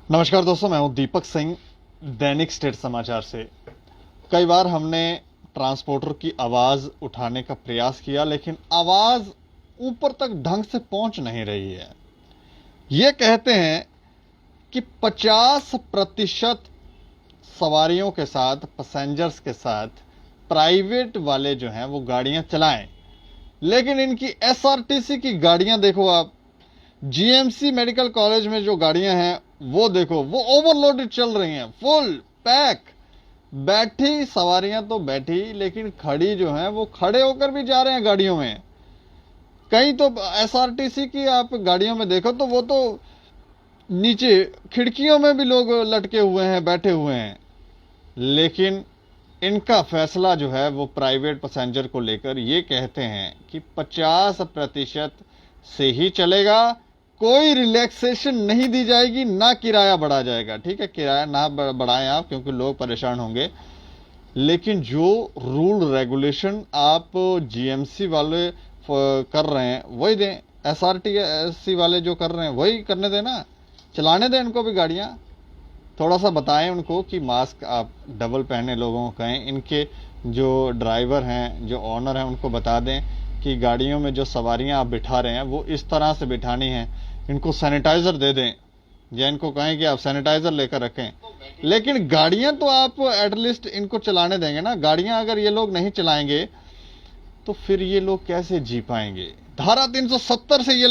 नमस्कार दोस्तों, मैं हूं दीपक सिंह, दैनिक स्टेट समाचार से। कई बार हमने ट्रांसपोर्टर की आवाज उठाने का प्रयास किया, लेकिन आवाज ऊपर तक ढंग से पहुंच नहीं रही है। ये कहते हैं कि 50% सवारियों के साथ, पैसेंजर्स के साथ प्राइवेट वाले जो हैं वो गाड़ियां चलाएं, लेकिन इनकी एसआरटीसी की गाड़ियां देखो आप। जीएमसी मेडिकल कॉलेज में जो गाड़ियां हैं वो देखो, वो ओवरलोडेड चल रही हैं, फुल पैक। बैठी सवारियां तो बैठी, लेकिन खड़ी जो हैं वो खड़े होकर भी जा रहे हैं गाड़ियों में। कहीं तो एसआरटीसी की आप गाड़ियों में देखो तो वो तो नीचे खिड़कियों में भी लोग लटके हुए हैं, बैठे हुए हैं। लेकिन इनका फैसला जो है वो प्राइवेट पैसेंजर को लेकर ये कहते हैं कि 50% से ही चलेगा, कोई रिलैक्सेशन नहीं दी जाएगी, ना किराया बढ़ा जाएगा। ठीक है, किराया ना बढ़ाएं आप, क्योंकि लोग परेशान होंगे, लेकिन जो रूल रेगुलेशन आप जीएमसी वाले कर रहे हैं वही दें, एसआरटीसी वाले जो कर रहे हैं वही करने दें ना, चलाने दें इनको भी गाड़ियां। थोड़ा सा बताएं उनको कि मास्क आप डबल पहने लोगों को कहें। इनके जो ड्राइवर हैं, जो ऑनर हैं, उनको बता दें कि गाड़ियों में जो सवारियां आप बिठा रहे हैं वो इस तरह से बिठानी है। इनको सैनिटाइजर दे दें, या इनको कहें कि आप सैनिटाइजर लेकर रखें। लेकिन गाड़ियां तो आप एटलीस्ट इनको चलाने देंगे ना। गाड़ियां अगर ये लोग नहीं चलाएंगे तो फिर ये लोग कैसे जी पाएंगे। धारा 370 से ये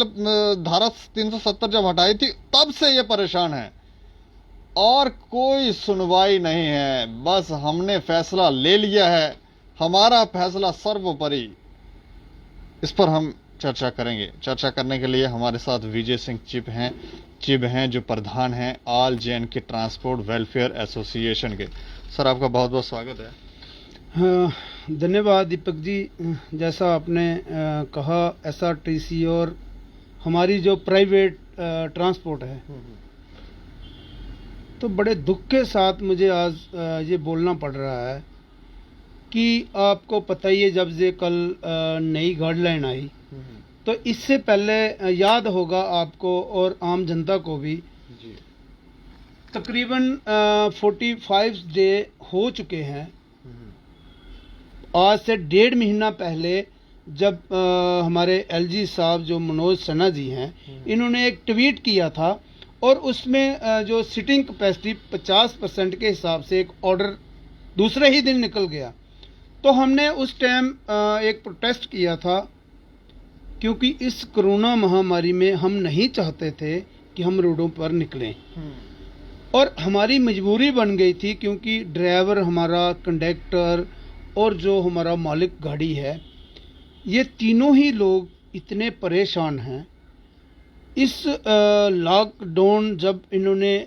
धारा 370 जब हटाई थी तब से ये परेशान है, और कोई सुनवाई नहीं है। बस हमने फैसला ले लिया है, हमारा फैसला सर्वोपरि। इस पर हम चर्चा करेंगे। चर्चा करने के लिए हमारे साथ विजय सिंह चिब हैं जो प्रधान हैं ऑल जे&के ट्रांसपोर्ट वेलफेयर एसोसिएशन के। सर, आपका बहुत बहुत स्वागत है। हाँ, धन्यवाद दीपक जी। जैसा आपने कहा, एसआरटीसी और हमारी जो प्राइवेट ट्रांसपोर्ट है, तो बड़े दुख के साथ मुझे आज ये बोलना पड़ रहा है कि आपको पता ही है, जब से कल नई गाइडलाइन आई तो इससे पहले याद होगा आपको और आम जनता को भी, तकरीबन 45 डे हो चुके हैं। आज से 1.5 महीना पहले जब हमारे एलजी साहब जो मनोज सिन्हा जी हैं, इन्होंने एक ट्वीट किया था और उसमें जो सीटिंग कैपेसिटी 50% के हिसाब से एक ऑर्डर दूसरे ही दिन निकल गया। तो हमने उस टाइम एक प्रोटेस्ट किया था, क्योंकि इस कोरोना महामारी में हम नहीं चाहते थे कि हम रोडों पर निकलें, और हमारी मजबूरी बन गई थी, क्योंकि ड्राइवर हमारा, कंडक्टर और जो हमारा मालिक गाड़ी है, ये तीनों ही लोग इतने परेशान हैं। इस लॉकडाउन जब इन्होंने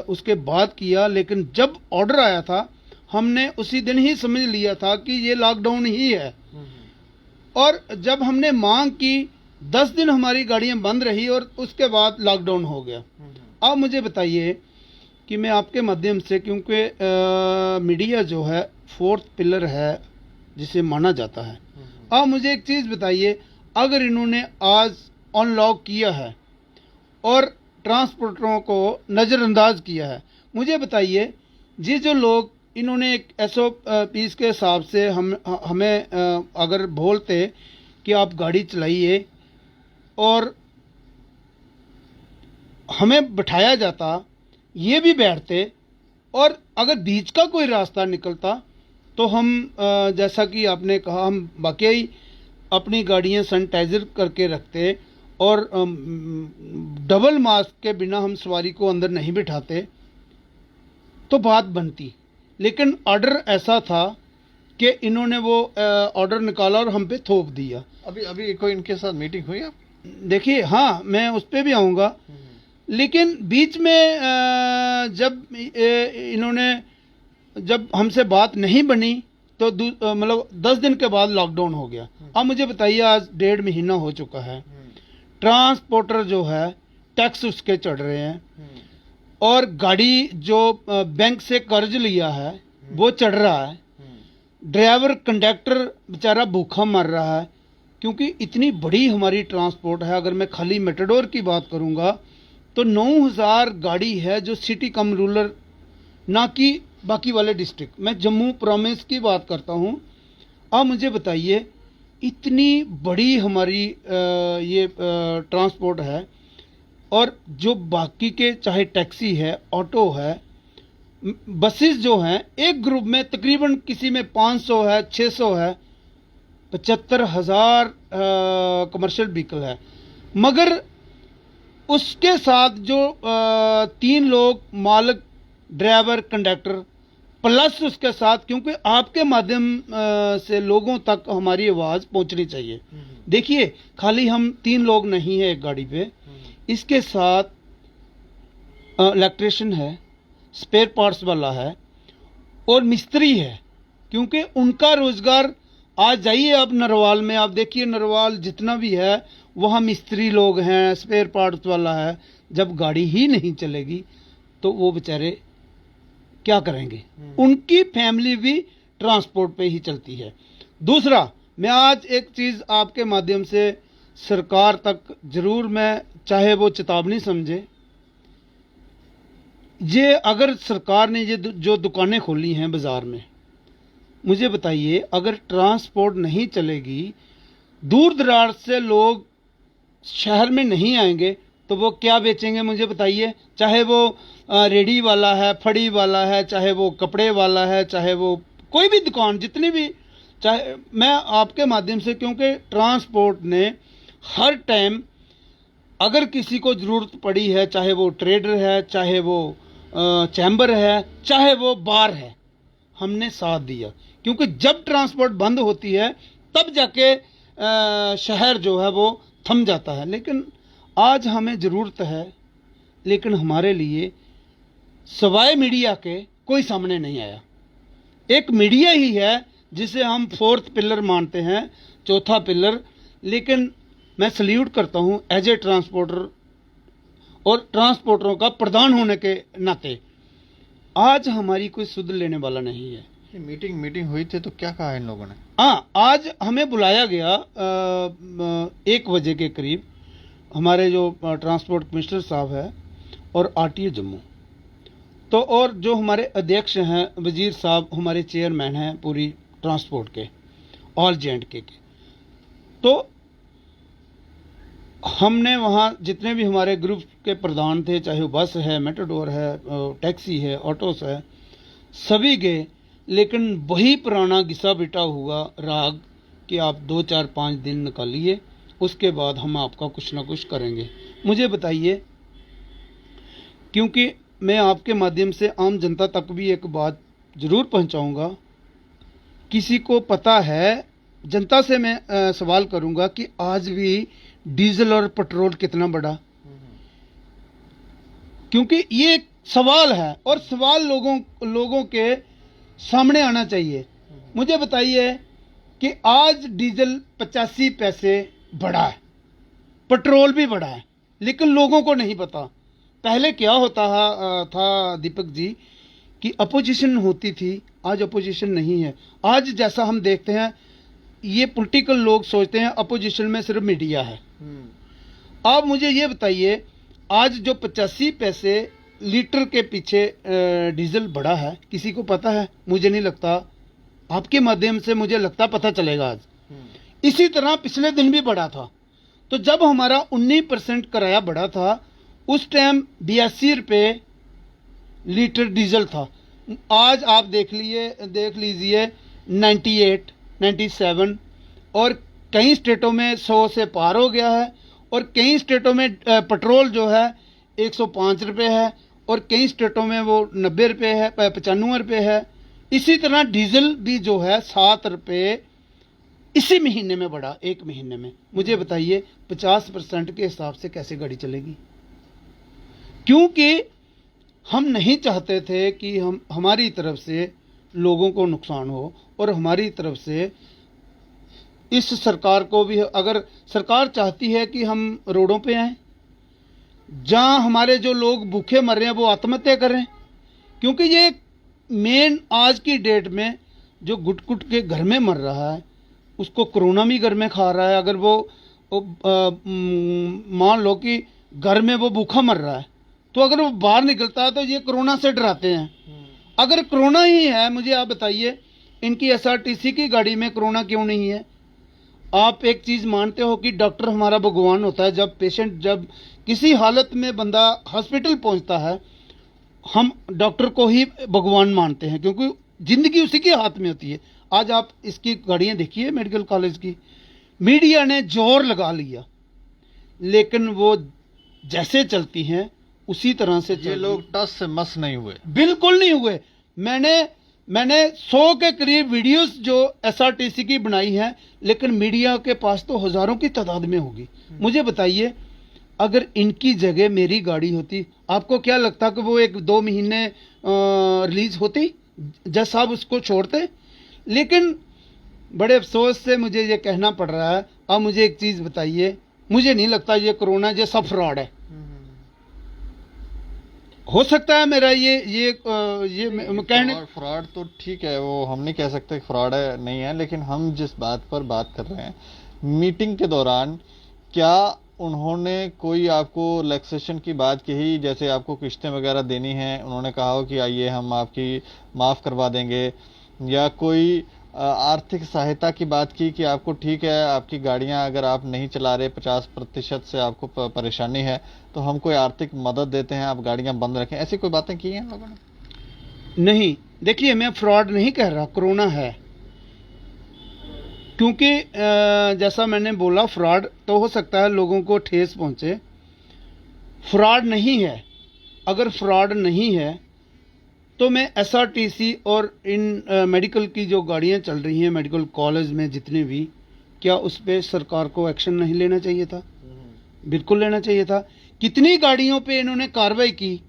उसके बाद किया, लेकिन जब ऑर्डर आया था हमने उसी दिन ही समझ लिया था कि ये लॉकडाउन ही है। और जब हमने मांग की, 10 दिन हमारी गाड़ियां बंद रही और उसके बाद लॉकडाउन हो गया। अब मुझे बताइए कि मैं आपके माध्यम से, क्योंकि मीडिया जो है 4th पिलर है जिसे माना जाता है, आप मुझे एक चीज़ बताइए, अगर इन्होंने आज अनलॉक किया है और ट्रांसपोर्टरों को नज़रअंदाज किया है, मुझे बताइए, जी जो लोग इन्होंने एक SOPs के हिसाब से हमें अगर बोलते कि आप गाड़ी चलाइए और हमें बिठाया जाता, ये भी बैठते, और अगर बीच का कोई रास्ता निकलता तो हम जैसा कि आपने कहा, हम वाकई अपनी गाड़ियां सैनिटाइजर करके रखते और डबल मास्क के बिना हम सवारी को अंदर नहीं बिठाते तो बात बनती। लेकिन ऑर्डर ऐसा था कि इन्होंने वो ऑर्डर निकाला और हम पे थोप दिया। अभी कोई इनके साथ मीटिंग हुई है? देखिए, हाँ, मैं उस पर भी आऊँगा, लेकिन बीच में जब हमसे बात नहीं बनी तो मतलब 10 दिन के बाद लॉकडाउन हो गया। अब मुझे बताइए, आज 1.5 महीना हो चुका है, ट्रांसपोर्टर जो है टैक्स उसके चढ़ रहे हैं, और गाड़ी जो बैंक से कर्ज लिया है वो चढ़ रहा है, ड्राइवर कंडक्टर बेचारा भूखा मर रहा है, क्योंकि इतनी बड़ी हमारी ट्रांसपोर्ट है। अगर मैं खाली मेटाडोर की बात करूंगा तो 9000 गाड़ी है जो सिटी कम रूरल, ना कि बाकी वाले डिस्ट्रिक्ट। मैं जम्मू प्रोविंस की बात करता हूँ। आप मुझे बताइए, इतनी बड़ी हमारी ये ट्रांसपोर्ट है, और जो बाकी के चाहे टैक्सी है, ऑटो है, बसेस जो हैं, एक ग्रुप में तकरीबन किसी में 500 है, 600 है, 75,000 कमर्शियल व्हीकल है। मगर उसके साथ जो 3 लोग, मालिक, ड्राइवर, कंडक्टर, प्लस उसके साथ, क्योंकि आपके माध्यम से लोगों तक हमारी आवाज़ पहुंचनी चाहिए। देखिए, खाली हम 3 लोग नहीं हैं एक गाड़ी पे, इसके साथ इलेक्ट्रिशियन है, स्पेयर पार्ट्स वाला है, और मिस्त्री है, क्योंकि उनका रोजगार, आज जाइए आप नरवाल में, आप देखिए नरवाल जितना भी है वहाँ मिस्त्री लोग हैं, स्पेयर पार्ट्स वाला है। जब गाड़ी ही नहीं चलेगी तो वो बेचारे क्या करेंगे? उनकी फैमिली भी ट्रांसपोर्ट पे ही चलती है। दूसरा, मैं आज एक चीज़ आपके माध्यम से सरकार तक जरूर, मैं चाहे वो चेतावनी समझे, ये अगर सरकार ने ये जो दुकानें खोली हैं बाज़ार में, मुझे बताइए, अगर ट्रांसपोर्ट नहीं चलेगी, दूर दराज से लोग शहर में नहीं आएंगे तो वो क्या बेचेंगे? मुझे बताइए। चाहे वो रेडी वाला है, फड़ी वाला है, चाहे वो कपड़े वाला है, चाहे वो कोई भी दुकान, जितनी भी, चाहे, मैं आपके माध्यम से, क्योंकि ट्रांसपोर्ट ने हर टाइम अगर किसी को ज़रूरत पड़ी है, चाहे वो ट्रेडर है, चाहे वो चैम्बर है, चाहे वो बार है, हमने साथ दिया। क्योंकि जब ट्रांसपोर्ट बंद होती है तब जाके शहर जो है वो थम जाता है। लेकिन आज हमें ज़रूरत है, लेकिन हमारे लिए सवाए मीडिया के कोई सामने नहीं आया। एक मीडिया ही है जिसे हम 4th पिलर मानते हैं, चौथा पिलर। लेकिन मैं सल्यूट करता हूँ एज ए ट्रांसपोर्टर और ट्रांसपोर्टरों का प्रधान होने के नाते। आज हमारी कोई सुध लेने वाला नहीं है। मीटिंग हुई थी तो क्या कहा इन लोगों ने? हाँ, आज हमें बुलाया गया 1 बजे के करीब, हमारे जो ट्रांसपोर्ट कमिश्नर साहब है और आरटीओ जम्मू, तो और जो हमारे अध्यक्ष हैं वजीर साहब, हमारे चेयरमैन हैं पूरी ट्रांसपोर्ट के, ऑल J&K के। तो हमने वहाँ जितने भी हमारे ग्रुप के प्रधान थे, चाहे वो बस है, मेटाडोर है, टैक्सी है, ऑटोस है, सभी गए। लेकिन वही पुराना घिसा पिटा हुआ राग कि आप 2, 4, 5 दिन निकालिए, उसके बाद हम आपका कुछ ना कुछ करेंगे। मुझे बताइए, क्योंकि मैं आपके माध्यम से आम जनता तक भी एक बात ज़रूर पहुंचाऊंगा। किसी को पता है, जनता से मैं सवाल करूंगा कि आज भी डीजल और पेट्रोल कितना बढ़ा? क्योंकि ये एक सवाल है और सवाल लोगों के सामने आना चाहिए। मुझे बताइए कि आज डीजल 85 पैसे बढ़ा है, पेट्रोल भी बढ़ा है, लेकिन लोगों को नहीं पता। पहले क्या होता था दीपक जी, कि अपोजिशन होती थी, आज अपोजिशन नहीं है। आज जैसा हम देखते हैं, ये पॉलिटिकल लोग सोचते हैं अपोजिशन में सिर्फ मीडिया है। आप मुझे ये बताइए, आज जो 85 पैसे लीटर के पीछे डीजल बढ़ा है, किसी को पता है? मुझे नहीं लगता। आपके माध्यम से मुझे लगता पता चलेगा आज। इसी तरह पिछले दिन भी बढ़ा था। तो जब हमारा 19% किराया बढ़ा था, उस टाइम 82 रुपये लीटर डीजल था। आज आप देख लीजिए 98, 97, और कई स्टेटों में 100 से पार हो गया है, और कई स्टेटों में पेट्रोल जो है 105 रुपये है, और कई स्टेटों में वो 90 रुपये है, 95 रुपये है। इसी तरह डीजल भी जो है 7 रुपये इसी महीने में बढ़ा, 1 महीने में। मुझे बताइए 50% के हिसाब से कैसे गाड़ी चलेगी? क्योंकि हम नहीं चाहते थे कि हमारी तरफ से लोगों को नुकसान हो, और हमारी तरफ से इस सरकार को भी, अगर सरकार चाहती है कि हम रोडों पे आएं, जहां हमारे जो लोग भूखे मर रहे हैं वो आत्महत्या करें। क्योंकि ये मेन आज की डेट में जो घुट-घुट के घर में मर रहा है, उसको कोरोना भी घर में खा रहा है। अगर वो मान लो कि घर में वो भूखा मर रहा है, तो अगर वो बाहर निकलता है तो ये कोरोना से डराते हैं। अगर कोरोना ही है, मुझे आप बताइए इनकी एसआरटीसी की गाड़ी में कोरोना क्यों नहीं है? आप एक चीज मानते हो कि डॉक्टर हमारा भगवान होता है। जब किसी हालत में बंदा हॉस्पिटल पहुंचता है, हम डॉक्टर को ही भगवान मानते हैं, क्योंकि जिंदगी उसी के हाथ में होती है। आज आप इसकी गाड़ियां देखिए मेडिकल कॉलेज की, मीडिया ने जोर लगा लिया, लेकिन वो जैसे चलती हैं उसी तरह से ये लोग टस से मस नहीं हुए, बिल्कुल नहीं हुए। मैंने 100 के करीब वीडियोस जो एसआरटीसी की बनाई हैं, लेकिन मीडिया के पास तो हजारों की तादाद में होगी। मुझे बताइए, अगर इनकी जगह मेरी गाड़ी होती, आपको क्या लगता कि वो 1-2 महीने रिलीज होती? जज साहब उसको छोड़ते? लेकिन बड़े अफसोस से मुझे ये कहना पड़ रहा है। अब मुझे एक चीज बताइए, मुझे नहीं लगता ये कोरोना ये सब फ्रॉड है। हो सकता है मेरा ये कहने फ्रॉड तो ठीक है, वो हम नहीं कह सकते फ्रॉड है नहीं है, लेकिन हम जिस बात पर बात कर रहे हैं, मीटिंग के दौरान क्या उन्होंने कोई आपको रिलैक्सेशन की बात कही? जैसे आपको किस्तें वगैरह देनी है, उन्होंने कहा हो कि आइए हम आपकी माफ़ करवा देंगे, या कोई आर्थिक सहायता की बात की कि आपको ठीक है, आपकी गाड़ियां अगर आप नहीं चला रहे, 50% से आपको परेशानी है, तो हम कोई आर्थिक मदद देते हैं, आप गाड़ियां बंद रखें, ऐसी कोई बातें की हैं लोगों ने? नहीं, देखिए मैं फ्रॉड नहीं कह रहा, कोरोना है। क्योंकि जैसा मैंने बोला, फ्रॉड तो हो सकता है लोगों को ठेस पहुंचे, फ्रॉड नहीं है। अगर फ्रॉड नहीं है तो मैं एसआरटीसी और इन मेडिकल की जो गाड़ियां चल रही हैं मेडिकल कॉलेज में जितने भी, क्या उस पर सरकार को एक्शन नहीं लेना चाहिए था? बिल्कुल लेना चाहिए था। कितनी गाड़ियों पे इन्होंने कार्रवाई की।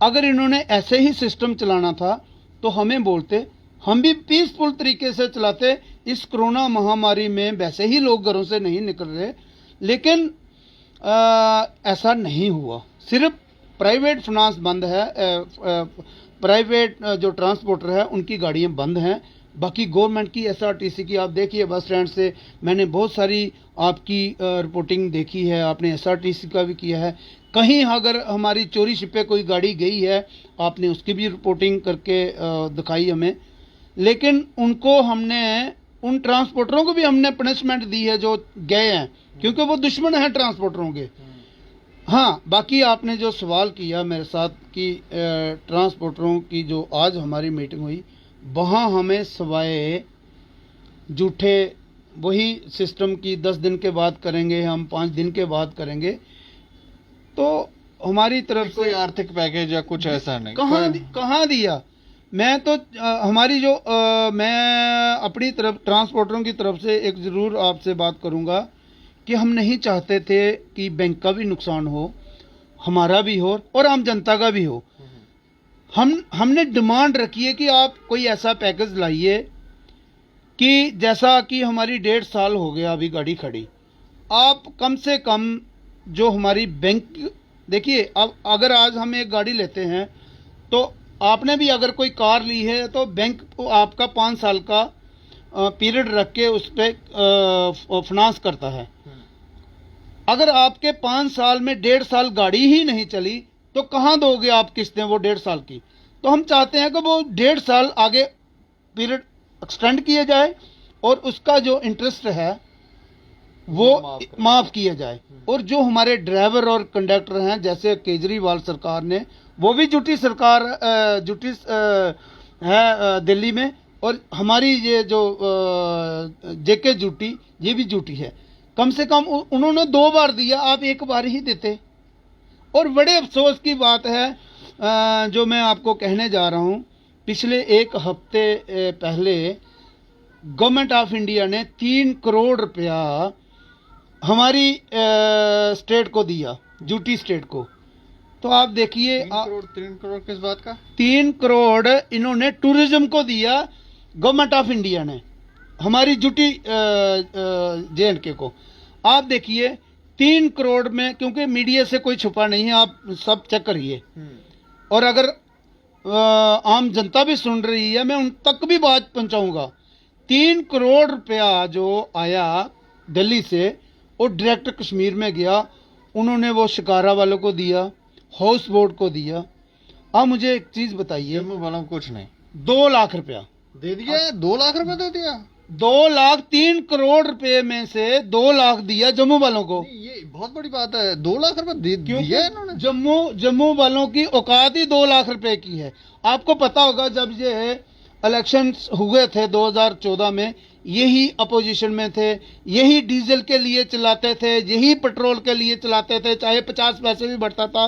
अगर इन्होंने ऐसे ही सिस्टम चलाना था तो हमें बोलते, हम भी पीसफुल तरीके से चलाते। इस कोरोना महामारी में वैसे ही लोग घरों से नहीं निकल रहे, लेकिन ऐसा नहीं हुआ। सिर्फ प्राइवेट फाइनेंस बंद है, प्राइवेट जो ट्रांसपोर्टर है उनकी गाड़ियां बंद हैं। बाकी गवर्नमेंट की एसआरटीसी की आप देखिए, बस स्टैंड से मैंने बहुत सारी आपकी रिपोर्टिंग देखी है, आपने एसआरटीसी का भी किया है। कहीं अगर हमारी चोरी छिपे कोई गाड़ी गई है, आपने उसकी भी रिपोर्टिंग करके दिखाई हमें। लेकिन उनको हमने, उन ट्रांसपोर्टरों को भी हमने पनिशमेंट दी है जो गए हैं, क्योंकि वो दुश्मन हैं ट्रांसपोर्टरों के। हाँ, बाकी आपने जो सवाल किया मेरे साथ कि ट्रांसपोर्टरों की जो आज हमारी मीटिंग हुई, वहाँ हमें सवाए झूठे वही सिस्टम की 10 दिन के बाद करेंगे, हम 5 दिन के बाद करेंगे, तो हमारी तरफ से कोई आर्थिक पैकेज या कुछ ऐसा नहीं। कहाँ दिया? मैं तो हमारी जो मैं अपनी तरफ ट्रांसपोर्टरों की तरफ से एक ज़रूर आपसे बात करूँगा कि हम नहीं चाहते थे कि बैंक का भी नुकसान हो, हमारा भी हो और आम जनता का भी हो। हमने डिमांड रखी है कि आप कोई ऐसा पैकेज लाइए कि जैसा कि हमारी 1.5 साल हो गया अभी गाड़ी खड़ी, आप कम से कम जो हमारी बैंक, देखिए अब अगर आज हम एक गाड़ी लेते हैं तो आपने भी अगर कोई कार ली है तो बैंक आपका 5 साल का पीरियड रख के उस पर फाइनेंस करता है। अगर आपके 5 साल में 1.5 साल गाड़ी ही नहीं चली तो कहाँ दोगे आप किस्तें वो 1.5 साल की? तो हम चाहते हैं कि वो 1.5 साल आगे पीरियड एक्सटेंड किया जाए और उसका जो इंटरेस्ट है वो माफ किया जाए। और जो हमारे ड्राइवर और कंडक्टर हैं, जैसे केजरीवाल सरकार ने, वो भी झूठी सरकार झूठी है दिल्ली में, और हमारी ये जो जेके झूठी, ये भी झूठी है। कम से कम उन्होंने 2 बार दिया, आप 1 बार ही देते। और बड़े अफसोस की बात है जो मैं आपको कहने जा रहा हूँ, पिछले 1 हफ्ते पहले गवर्नमेंट ऑफ इंडिया ने 3 करोड़ रुपया हमारी स्टेट को दिया, यूटी स्टेट को। तो आप देखिए 3 करोड़ किस बात का? 3 करोड़ इन्होंने टूरिज्म को दिया गवर्नमेंट ऑफ इंडिया ने, हमारी यूटी जे&के को। आप देखिए 3 करोड़ में, क्योंकि मीडिया से कोई छुपा नहीं है, आप सब चेक करिए। और अगर आम जनता भी सुन रही है, मैं उन तक भी बात पहुंचाऊंगा। 3 करोड़ रुपया जो आया दिल्ली से और डायरेक्ट कश्मीर में गया, उन्होंने वो शिकारा वालों को दिया, हाउस बोट को दिया। आप मुझे एक चीज बताइए, जम्मू वालों को कुछ नहीं 2 लाख रुपया दे दिया, 2 लाख रुपए दे दिया। 2,03,00,000 रुपए में से 2 लाख दिया जम्मू वालों को। ये बहुत बड़ी बात है, 2 लाख रुपए दिए इन्होंने। जम्मू वालों की औकात ही 2 लाख रुपए की है। आपको पता होगा जब ये इलेक्शन हुए थे 2014 में, यही अपोजिशन में थे, यही डीजल के लिए चलाते थे, यही पेट्रोल के लिए चलाते थे, चाहे 50 पैसे भी बढ़ता था,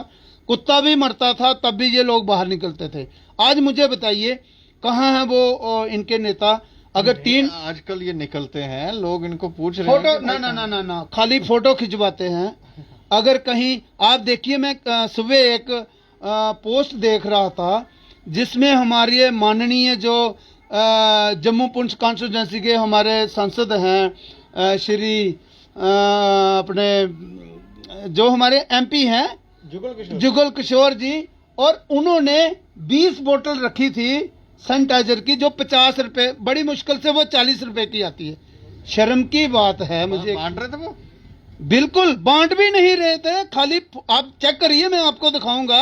कुत्ता भी मरता था, तब भी ये लोग बाहर निकलते थे। आज मुझे बताइए कहाँ है वो इनके नेता? अगर आजकल ये निकलते हैं, लोग इनको पूछ रहे फोटो हैं ना खाली फोटो खिंचवाते हैं। अगर कहीं आप देखिए, मैं सुबह एक पोस्ट देख रहा था जिसमें हमारे माननीय जो जम्मू पुंछ कॉन्स्टिट्यूंसी के हमारे सांसद हैं, श्री अपने जो हमारे एमपी हैं जुगल किशोर जी, और उन्होंने 20 बोतल रखी थी सैनिटाइजर की, जो 50 रुपए, बड़ी मुश्किल से वो 40 रुपए की आती है। शर्म की बात है। मुझे बांट रहे थे वो, बिल्कुल बांट भी नहीं रहे थे, खाली आप चेक करिए, मैं आपको दिखाऊंगा।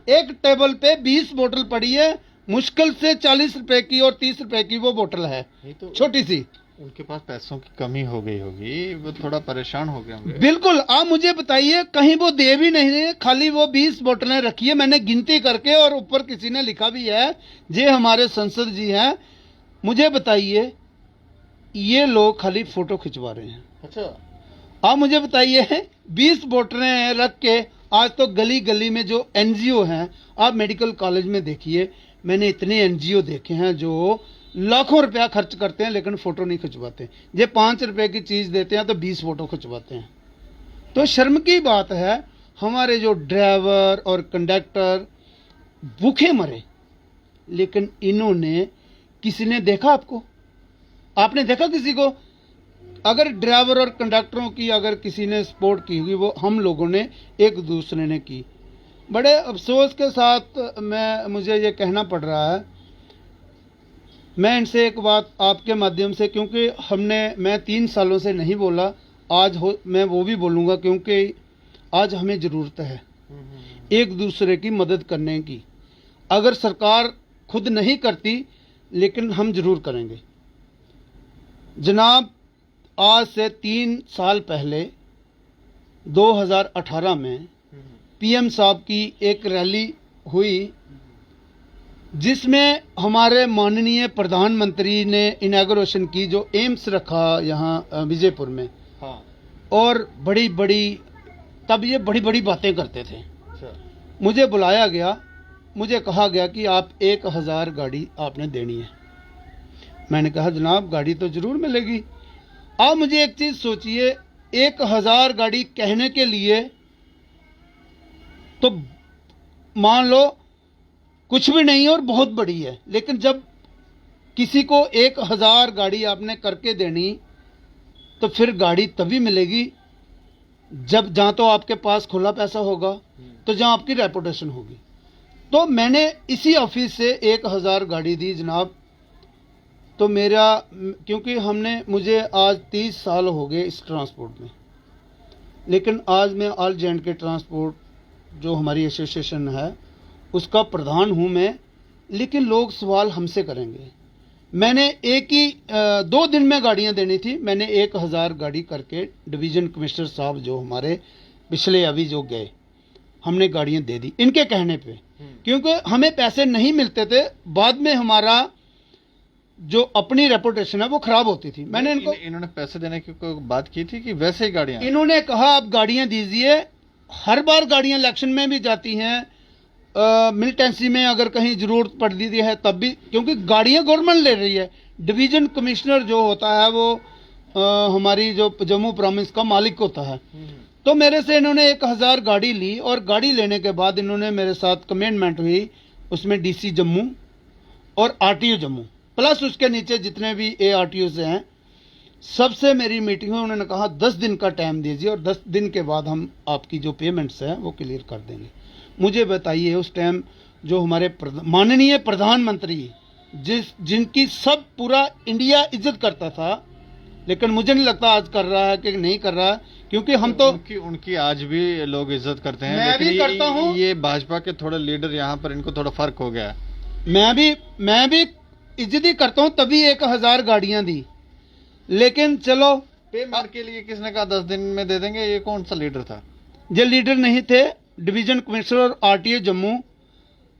एक टेबल पे 20 बोतल पड़ी है, मुश्किल से 40 रुपए की और 30 रुपए की वो बोतल है, तो छोटी सी। उनके पास पैसों की कमी हो गई होगी, वो थोड़ा परेशान हो गए होंगे। बिल्कुल। आप मुझे बताइए, कहीं वो दे भी नहीं रहे, खाली वो 20 बोतलें रखी है, मैंने गिनती करके, और ऊपर किसी ने लिखा भी है, ये हमारे संसद जी हैं। मुझे बताइए, ये लोग खाली फोटो खिंचवा रहे हैं। अच्छा, आप मुझे बताइए, 20 बोतलें रख के आज तो गली गली में जो एनजीओ हैं, आप मेडिकल कॉलेज में देखिए, मैंने इतने एनजीओ देखे हैं जो लाखों रुपया खर्च करते हैं लेकिन फोटो नहीं खिंचवाते। ये 5 रुपए की चीज देते हैं तो 20 फोटो खिंचवाते हैं। तो शर्म की बात है, हमारे जो ड्राइवर और कंडक्टर भूखे मरे, लेकिन इन्होंने, किसी ने देखा आपको? आपने देखा किसी को? अगर ड्राइवर और कंडक्टरों की अगर किसी ने सपोर्ट की होगी, वो हम लोगों ने एक दूसरे ने की। बड़े अफसोस के साथ मुझे ये कहना पड़ रहा है, मैं इनसे एक बात आपके माध्यम से, क्योंकि मैं 3 सालों से नहीं बोला, मैं वो भी बोलूँगा, क्योंकि आज हमें ज़रूरत है एक दूसरे की मदद करने की। अगर सरकार खुद नहीं करती, लेकिन हम ज़रूर करेंगे। जनाब, आज से 3 साल पहले 2018 में पीएम साहब की एक रैली हुई, जिसमें हमारे माननीय प्रधानमंत्री ने इनॉग्रेशन की, जो एम्स रखा यहाँ विजयपुर में। हाँ। और बड़ी बड़ी बातें करते थे। अच्छा। मुझे बुलाया गया, मुझे कहा गया कि आप 1000 गाड़ी आपने देनी है। मैंने कहा जनाब, गाड़ी तो जरूर मिलेगी। आप मुझे एक चीज सोचिए, 1000 गाड़ी कहने के लिए तो मान लो कुछ भी नहीं है और बहुत बड़ी है, लेकिन जब किसी को 1000 गाड़ी आपने करके देनी, तो फिर गाड़ी तभी मिलेगी जब, जहां तो आपके पास खुला पैसा होगा, तो जहां आपकी रेपुटेशन होगी। तो मैंने इसी ऑफिस से 1000 गाड़ी दी जनाब। तो मेरा, क्योंकि मुझे आज 30 साल हो गए इस ट्रांसपोर्ट में, लेकिन आज मैं ऑल जेंड के ट्रांसपोर्ट जो हमारी एसोसिएशन है उसका प्रधान हूं मैं, लेकिन लोग सवाल हमसे करेंगे। मैंने 2 दिन में गाड़ियां देनी थी, मैंने 1000 गाड़ी करके डिवीजन कमिश्नर साहब जो हमारे पिछले अभी जो गए, हमने गाड़ियां दे दी इनके कहने पे, क्योंकि हमें पैसे नहीं मिलते थे। बाद में हमारा जो अपनी रेपुटेशन है वो खराब होती थी। मैंने इन्होंने पैसे देने की कोई बात की थी कि वैसे ही गाड़ियां? इन्होंने कहा आप गाड़ियां दीजिए। हर बार गाड़ियां इलेक्शन में भी जाती हैं, मिलिटेंसी में अगर कहीं जरूरत पड़ दी है तब भी, क्योंकि गाड़ियां गवर्नमेंट ले रही है। डिवीजन कमिश्नर जो होता है वो हमारी जो जम्मू प्रोविंस का मालिक होता है। तो मेरे से इन्होंने 1000 गाड़ी ली, और गाड़ी लेने के बाद इन्होंने मेरे साथ कमेंटमेंट हुई, उसमें डीसी जम्मू और आरटीओ जम्मू प्लस उसके नीचे जितने भी ARTOs हैं, सबसे मेरी मीटिंग में उन्होंने कहा 10 दिन का टाइम दीजिए और 10 दिन के बाद हम आपकी जो पेमेंट्स हैं वो क्लियर कर देंगे। मुझे बताइए, उस टाइम जो हमारे माननीय प्रधानमंत्री जिनकी सब पूरा इंडिया इज्जत करता था, लेकिन मुझे नहीं लगता आज कर रहा है कि नहीं कर रहा है, क्योंकि हम तो उनकी आज भी लोग इज्जत करते हैं। मैं भी करता हूं। ये भाजपा के थोड़े लीडर यहाँ पर इनको थोड़ा फर्क हो गया है। मैं भी इज्जत ही करता हूं, तभी 1000 गाड़ियां दी। लेकिन चलो, पेमेंट के लिए किसने कहा 10 दिन में दे देंगे? ये कौन सा लीडर था? ये लीडर नहीं थे, डिवीजन कमिश्नर आरटीए जम्मू,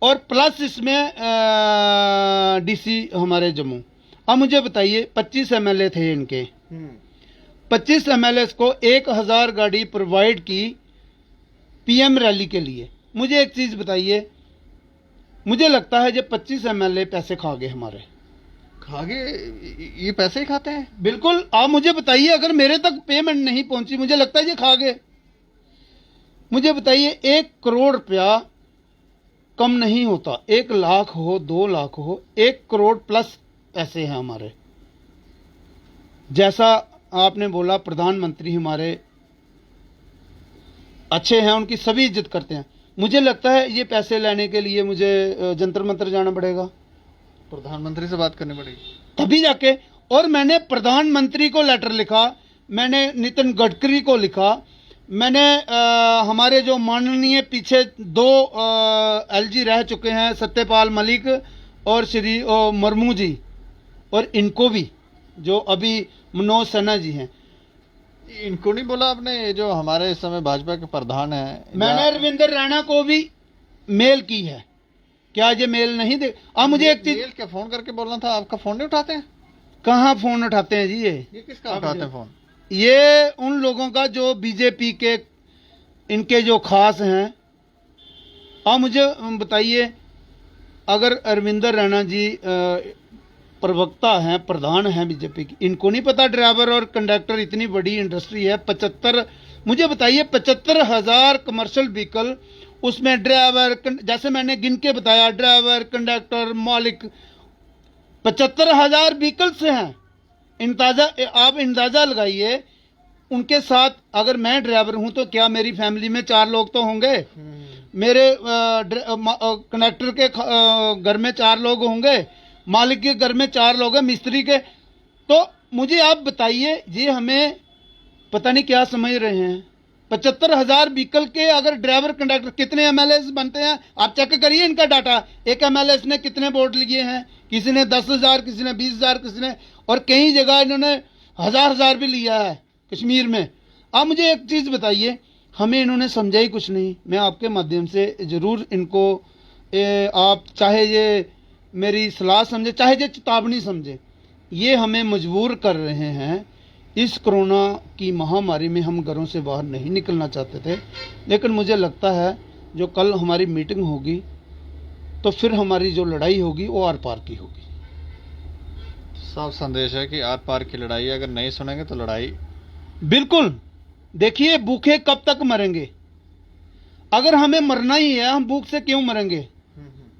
और प्लस इसमें डीसी हमारे जम्मू। अब मुझे बताइए, 25 एमएलए थे इनके, 25 एमएलए को 1000 गाड़ी प्रोवाइड की पीएम रैली के लिए। मुझे एक चीज बताइए, मुझे लगता है ये 25 एमएलए पैसे खा गए हमारे। खागे? ये पैसे ही खाते हैं? बिल्कुल। आप मुझे बताइए, अगर मेरे तक पेमेंट नहीं पहुंची, मुझे लगता है ये खा गए। मुझे बताइए, 1 करोड़ रुपया कम नहीं होता, 1 लाख हो 2 लाख हो, 1 करोड़ प्लस पैसे हैं हमारे। जैसा आपने बोला, प्रधानमंत्री हमारे अच्छे हैं, उनकी सभी इज्जत करते हैं। मुझे लगता है ये पैसे लेने के लिए मुझे जंतर मंतर जाना पड़ेगा, प्रधानमंत्री से बात करनी पड़ेगी, तभी जाके। और मैंने प्रधानमंत्री को लेटर लिखा, मैंने नितिन गडकरी को लिखा, मैंने हमारे जो माननीय पीछे 2 एलजी रह चुके हैं, सत्यपाल मलिक और श्री मुर्मू जी, और इनको भी, जो अभी मनोज सिन्हा जी हैं, इनको नहीं बोला आपने? ये जो हमारे इस समय भाजपा के प्रधान हैं, मैंने रविंदर रैना को भी मेल की है। क्या ये मेल नहीं दे? अब मुझे एक चीज, मेल क्या, फोन करके बोलना था, आपका फोन नहीं उठाते हैं? कहाँ फोन उठाते हैं जी? ये किसका उठाते हैं फोन? ये उन लोगों का जो बीजेपी के, इनके जो खास हैं। अब मुझे बताइए, अगर अरविंदर रैना जी प्रवक्ता हैं, प्रधान हैं बीजेपी की, इनको नहीं पता ड्राइवर और कंडक्टर, इतनी बड़ी इंडस्ट्री है, 75, मुझे बताइए 75,000 कमर्शियल व्हीकल, उसमें ड्राइवर, जैसे मैंने गिन के बताया, ड्राइवर, कंडक्टर, मालिक, 75,000 व्हीकल्स हैं। आप अंदाजा लगाइए, उनके साथ अगर मैं ड्राइवर हूं तो क्या मेरी फैमिली में 4 लोग तो होंगे, मेरे कंडक्टर के घर में 4 लोग होंगे, मालिक के घर में 4 लोग हैं, मिस्त्री के। तो मुझे आप बताइए, ये हमें पता नहीं क्या समझ रहे हैं। 75,000 व्हीकल के अगर ड्राइवर कंडक्टर, कितने एमएलए बनते हैं आप चेक करिए इनका डाटा। एक एमएलए ने कितने वोट लिए हैं? किसी ने 10,000, किसी ने 20,000, किसी ने, और कई जगह इन्होंने 1,000 भी लिया है कश्मीर में। आप मुझे एक चीज बताइए, हमें इन्होंने समझा ही कुछ नहीं। मैं आपके माध्यम से जरूर इनको, आप चाहे ये मेरी सलाह समझे, चाहे ये चेतावनी समझे, ये हमें मजबूर कर रहे हैं। इस कोरोना की महामारी में हम घरों से बाहर नहीं निकलना चाहते थे, लेकिन मुझे लगता है जो कल हमारी मीटिंग होगी तो फिर हमारी जो लड़ाई होगी वो आर पार की होगी। साफ संदेश है कि आर पार की लड़ाई, अगर नहीं सुनेंगे तो लड़ाई। बिल्कुल। देखिए, भूखे कब तक मरेंगे? अगर हमें मरना ही है, हम भूख से क्यों मरेंगे?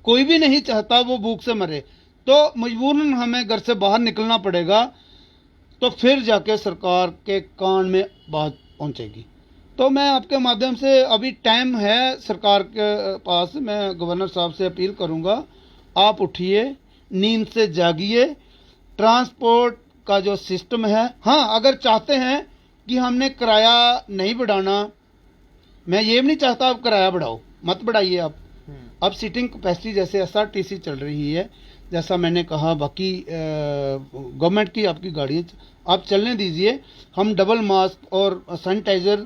कोई भी नहीं चाहता वो भूख से मरे, तो मजबूरन हमें घर से बाहर निकलना पड़ेगा, तो फिर जाके सरकार के कान में बात पहुंचेगी। तो मैं आपके माध्यम से, अभी टाइम है सरकार के पास, मैं गवर्नर साहब से अपील करूंगा, आप उठिए, नींद से जागिए। ट्रांसपोर्ट का जो सिस्टम है, हाँ, अगर चाहते हैं कि हमने किराया नहीं बढ़ाना, मैं ये भी नहीं चाहता आप किराया बढ़ाओ, मत बढ़ाइए आप। अब सीटिंग कैपेसिटी जैसे एसआरटीसी चल रही है, जैसा मैंने कहा, बाकी गवर्नमेंट की आपकी गाड़ियाँ आप चलने दीजिए। हम डबल मास्क और सैनिटाइजर,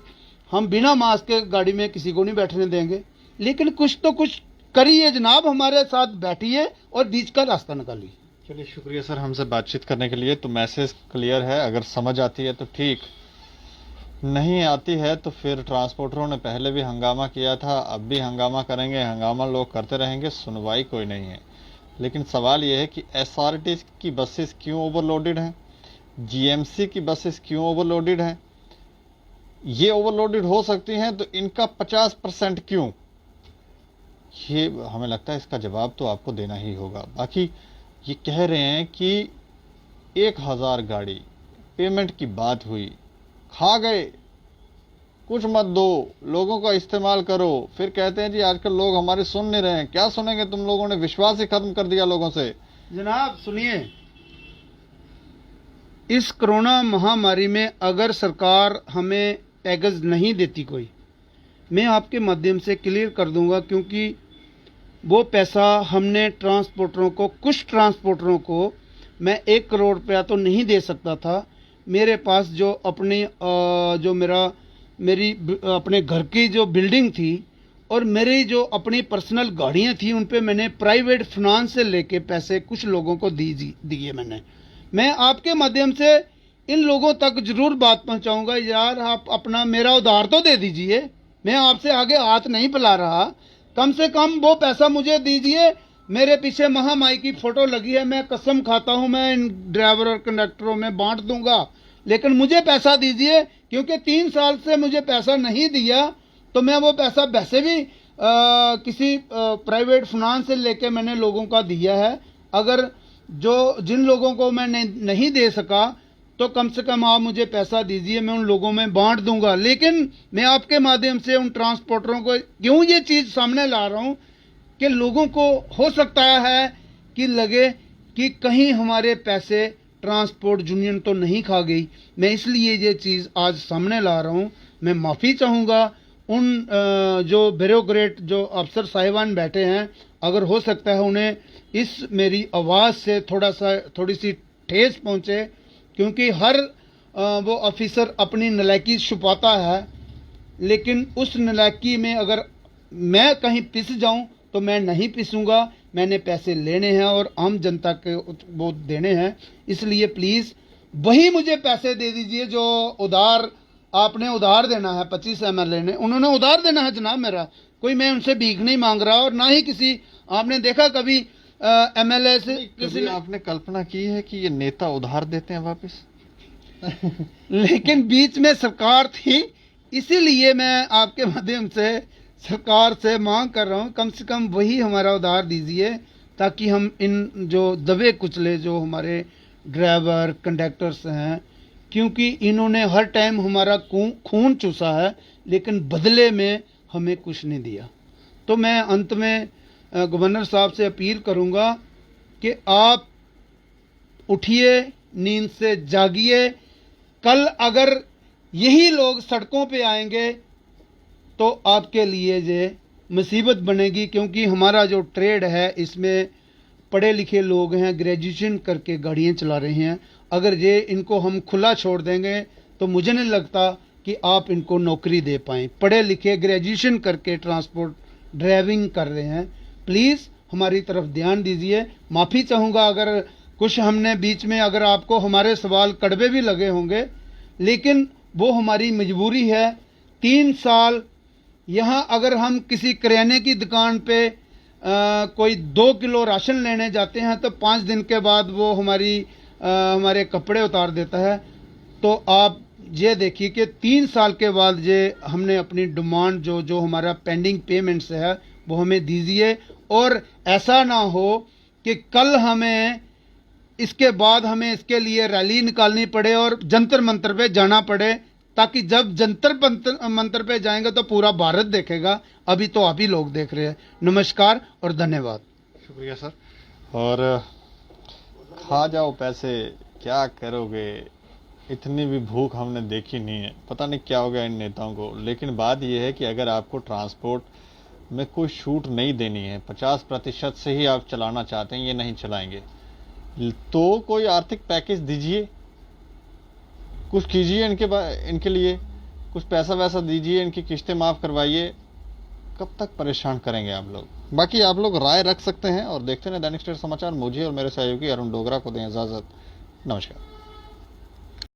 हम बिना मास्क के गाड़ी में किसी को नहीं बैठने देंगे। लेकिन कुछ तो कुछ करिए जनाब, हमारे साथ बैठिए और बीच का रास्ता निकालिए। चलिए, शुक्रिया सर हमसे बातचीत करने के लिए। तो मैसेज क्लियर है, अगर समझ आती है तो ठीक, नहीं आती है तो फिर ट्रांसपोर्टरों ने पहले भी हंगामा किया था, अब भी हंगामा करेंगे, हंगामा लोग करते रहेंगे, सुनवाई कोई नहीं है। लेकिन सवाल यह है कि एसआरटी की बसेस क्यों ओवरलोडेड हैं, जीएमसी की बसेस क्यों ओवरलोडेड हैं? ये ओवरलोडेड हो सकती हैं तो इनका 50% क्यों? ये हमें लगता है इसका जवाब तो आपको देना ही होगा। बाकी ये कह रहे हैं कि 1000 गाड़ी पेमेंट की बात हुई, खा गए, कुछ मत दो, लोगों का इस्तेमाल करो। फिर कहते हैं जी आजकल लोग हमारे सुन नहीं रहे हैं। क्या सुनेंगे? तुम लोगों ने विश्वास ही खत्म कर दिया लोगों से। जनाब सुनिए, इस कोरोना महामारी में अगर सरकार हमें पैकेज नहीं देती कोई, मैं आपके माध्यम से क्लियर कर दूंगा, क्योंकि वो पैसा हमने ट्रांसपोर्टरों को, कुछ ट्रांसपोर्टरों को मैं 1 करोड़ रुपया तो नहीं दे सकता था। मेरे पास जो मेरी अपने घर की जो बिल्डिंग थी और मेरी जो अपनी पर्सनल गाड़ियां थी, उन पे मैंने प्राइवेट फाइनेंस से लेके पैसे कुछ लोगों को दिए मैंने। मैं आपके माध्यम से इन लोगों तक जरूर बात पहुंचाऊंगा, यार आप अपना मेरा उधार तो दे दीजिए, मैं आपसे आगे हाथ नहीं फैला रहा, कम से कम वो पैसा मुझे दीजिए। मेरे पीछे महामाई की फोटो लगी है, मैं कसम खाता हूं मैं इन ड्राइवर और कंडक्टरों में बांट दूंगा, लेकिन मुझे पैसा दीजिए, क्योंकि 3 साल से मुझे पैसा नहीं दिया तो मैं वो पैसा वैसे भी किसी प्राइवेट फाइनेंस से लेके मैंने लोगों का दिया है। अगर जिन लोगों को मैं नहीं दे सका तो कम से कम आप मुझे पैसा दीजिए, मैं उन लोगों में बांट दूंगा। लेकिन मैं आपके माध्यम से उन ट्रांसपोर्टरों को क्यों ये चीज़ सामने ला रहा हूँ कि लोगों को हो सकता है कि लगे कि कहीं हमारे पैसे ट्रांसपोर्ट यूनियन तो नहीं खा गई, मैं इसलिए ये चीज़ आज सामने ला रहा हूँ। मैं माफ़ी चाहूँगा उन जो ब्यूरोक्रेट जो अफसर साहिबान बैठे हैं, अगर हो सकता है उन्हें इस मेरी आवाज़ से थोड़ी सी ठेस पहुँचे, क्योंकि हर वो ऑफिसर अपनी नलायकी छुपाता है, लेकिन उस नलायकी में अगर मैं कहीं पिस जाऊं तो मैं नहीं पिसूंगा। मैंने पैसे लेने हैं और आम जनता के वो देने हैं, इसलिए प्लीज़ वही मुझे पैसे दे दीजिए जो उधार आपने उधार देना है। 25 MLA ने उन्होंने उधार देना है जनाब, मेरा कोई मैं उनसे भीख नहीं मांग रहा, और ना ही किसी आपने देखा कभी MLA से किसी ने आपने कल्पना की है कि ये नेता उधार देते हैं वापस? लेकिन बीच में सरकार थी, इसीलिए मैं आपके माध्यम से सरकार से मांग कर रहा हूं, कम से कम वही हमारा उधार दीजिए, ताकि हम इन जो दबे कुचले जो हमारे ड्राइवर कंडक्टर्स हैं, क्योंकि इन्होंने हर टाइम हमारा खून चूसा है, लेकिन बदले में हमें कुछ नहीं दिया। तो मैं अंत में गवर्नर साहब से अपील करूंगा कि आप उठिए, नींद से जागिए। कल अगर यही लोग सड़कों पे आएंगे तो आपके लिए ये मुसीबत बनेगी, क्योंकि हमारा जो ट्रेड है इसमें पढ़े लिखे लोग हैं, ग्रेजुएशन करके गाड़ियाँ चला रहे हैं। अगर ये इनको हम खुला छोड़ देंगे तो मुझे नहीं लगता कि आप इनको नौकरी दे पाएँ। पढ़े लिखे ग्रेजुएशन करके ट्रांसपोर्ट ड्राइविंग कर रहे हैं, प्लीज़ हमारी तरफ ध्यान दीजिए। माफ़ी चाहूँगा अगर कुछ हमने बीच में, अगर आपको हमारे सवाल कड़वे भी लगे होंगे, लेकिन वो हमारी मजबूरी है। 3 साल यहाँ अगर हम किसी किराने की दुकान पे कोई 2 किलो राशन लेने जाते हैं तो 5 दिन के बाद वो हमारे कपड़े उतार देता है। तो आप ये देखिए कि 3 साल के बाद ये हमने अपनी डिमांड जो हमारा पेंडिंग पेमेंट्स है वो हमें दीजिए, और ऐसा ना हो कि कल हमें इसके बाद हमें इसके लिए रैली निकालनी पड़े और जंतर मंतर पे जाना पड़े, ताकि जब जंतर मंतर पे जाएंगे तो पूरा भारत देखेगा। अभी तो आप ही लोग देख रहे हैं। नमस्कार और धन्यवाद। शुक्रिया सर। और खा जाओ पैसे, क्या करोगे, इतनी भी भूख हमने देखी नहीं है। पता नहीं क्या हो गया इन नेताओं को। लेकिन बात यह है कि अगर आपको ट्रांसपोर्ट में कोई छूट नहीं देनी है, 50% से ही आप चलाना चाहते हैं, ये नहीं चलाएंगे, तो कोई आर्थिक पैकेज दीजिए, कुछ कीजिए इनके लिए, कुछ पैसा वैसा दीजिए, इनकी किस्तें माफ़ करवाइए। कब तक परेशान करेंगे आप लोग? बाकी आप लोग राय रख सकते हैं और देखते हैं दैनिक स्टेट समाचार। मुझे और मेरे सहयोगी अरुण डोगरा को दें इजाज़त। नमस्कार।